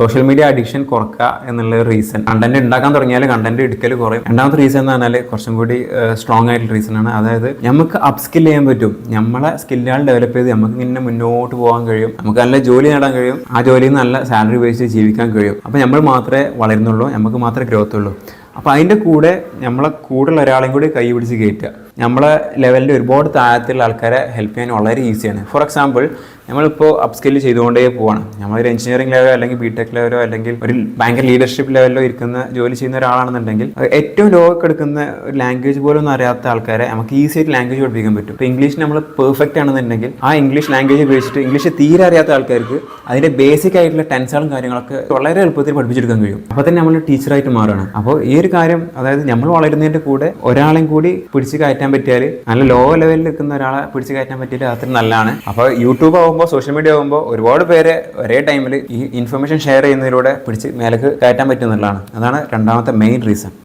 Social media addiction കുറക്കുക എന്നുള്ള reason, content ഉണ്ടാക്കാൻ തുടങ്ങിയാൽ കണ്ടന്റ് എടുക്കൽ കുറയും. രണ്ടാമത്തെ റീസൺ എന്ന് പറഞ്ഞാൽ കുറച്ചും കൂടി സ്ട്രോങ് ആയിട്ടുള്ള റീസൺ ആണ്. അതായത് നമുക്ക് അപ് സ്കിൽ ചെയ്യാൻ പറ്റും, നമ്മളെ സ്കില്ലുകൾ ഡെവലപ്പ് ചെയ്ത് നമുക്ക് ഇങ്ങനെ മുന്നോട്ട് പോകാൻ കഴിയും, നമുക്ക് നല്ല ജോലി നേടാൻ കഴിയും, ആ ജോലിയിൽ നിന്ന് നല്ല സാലറി ഉപയോഗിച്ച് ജീവിക്കാൻ കഴിയും. അപ്പോൾ നമ്മൾ മാത്രമേ വളരുന്നുള്ളൂ, നമുക്ക് മാത്രമേ ഗ്രോത്ത് ഉള്ളൂ. അപ്പോൾ അതിൻ്റെ കൂടെ നമ്മളെ കൂടുതൽ ഒരാളെയും കൂടി കൈ പിടിച്ച് കയറ്റുക. നമ്മളെ ലെവലിൽ ഒരുപാട് താഴത്തുള്ള ആൾക്കാരെ ഹെൽപ്പ് ചെയ്യാൻ വളരെ ഈസിയാണ്. ഫോർ എക്സാമ്പിൾ, നമ്മളിപ്പോൾ അപ് സ്കില്ല് ചെയ്തുകൊണ്ടേ പോവാണ്. നമ്മളൊരു എഞ്ചിനീയറിംഗ് ലെവലോ അല്ലെങ്കിൽ ബിടെക് ലെവലോ അല്ലെങ്കിൽ ഒരു ഭയങ്കര ലീഡർഷിപ്പ് ലെവലിലോ ഇരിക്കുന്ന ജോലി ചെയ്യുന്ന ഒരാളാണെന്നുണ്ടെങ്കിൽ ഏറ്റവും ലോക്ക് എടുക്കുന്ന ഒരു ലാംഗ്വേജ് പോലും ഒന്നും അറിയാത്ത ആൾക്കാരെ നമുക്ക് ഈസി ആയിട്ട് ലാംഗ്വേജ് പഠിപ്പിക്കാൻ പറ്റും. ഇപ്പോൾ ഇംഗ്ലീഷ് നമ്മൾ പെർഫെക്റ്റ് ആണെന്നുണ്ടെങ്കിൽ ആ ഇംഗ്ലീഷ് ലാംഗ്വേജ് ഉപയോഗിച്ചിട്ട് ഇംഗ്ലീഷ് തീരെ അറിയാത്ത ആൾക്കാർക്ക് അതിൻ്റെ ബേസിക് ആയിട്ടുള്ള ടെൻസുകളും കാര്യങ്ങളൊക്കെ വളരെ എളുപ്പത്തിൽ പഠിപ്പിച്ചെടുക്കാൻ കഴിയും. അപ്പോൾ തന്നെ നമ്മൾ ടീച്ചറായിട്ട് മാറുകയാണ്. അപ്പോൾ ഈ ഒരു കാര്യം, അതായത് നമ്മൾ വളരുന്നതിൻ്റെ കൂടെ ഒരാളെയും കൂടി പിടിച്ച് കയറ്റാൻ പറ്റിയാൽ, നല്ല ലോ ലെവലിൽ നിൽക്കുന്ന ഒരാളെ പിടിച്ച് കയറ്റാൻ പറ്റിയാൽ അത്ര നല്ലതാണ്. അപ്പോൾ യൂട്യൂബ് ആകുമ്പോൾ, സോഷ്യൽ മീഡിയ ആകുമ്പോൾ ഒരുപാട് പേരെ ഒരേ ടൈമിൽ ഈ ഇൻഫർമേഷൻ ഷെയർ ചെയ്യുന്നതിലൂടെ പിടിച്ച് മേലേക്ക് കയറ്റാൻ പറ്റുന്നതാണ്. അതാണ് രണ്ടാമത്തെ മെയിൻ റീസൺ.